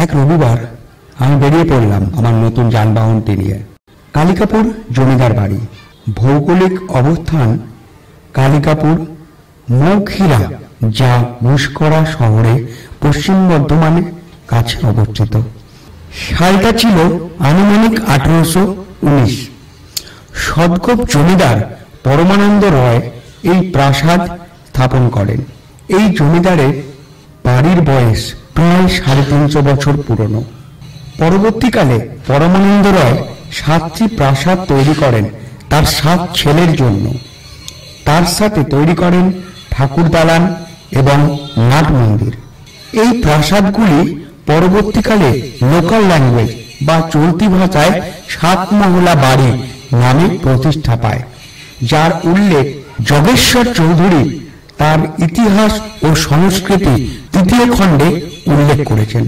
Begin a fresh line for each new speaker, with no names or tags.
এক রবিবার আমি বেরিয়ে পড়লাম আমার নতুন যানবাহনটি নিয়ে। কালিকাপুর জমিদার বাড়ি। ভৌগোলিক অবস্থান কালিকাপুর মৌখিরা, যা মুসকরা শহরে পশ্চিম বর্ধমানের কাছে অবস্থিত। সালটা ছিল আনুমানিক 1819। সদগোপ জমিদার পরমানন্দ রয় এই প্রাসাদ স্থাপন করেন। এই জমিদারের বাড়ির বয়স প্রায় 350 বছর পুরনো। পরবর্তীকালে পরমানন্দ রয় 7টি প্রাসাদ তৈরি করেন তার 7 ছেলের জন্য। তার সাথে তৈরি করেন ঠাকুর দালান এবং নাট মন্দির। এই প্রাসাদগুলি পরবর্তীকালে লোকাল ল্যাঙ্গুয়েজ বা চলতি ভাষায় 7 মহলা বাড়ি নামে প্রতিষ্ঠা পায়, যার উল্লেখ যোগেশ্বর চৌধুরী তার ইতিহাস ও সংস্কৃতি 3য় খণ্ডে উল্লেখ করেছেন।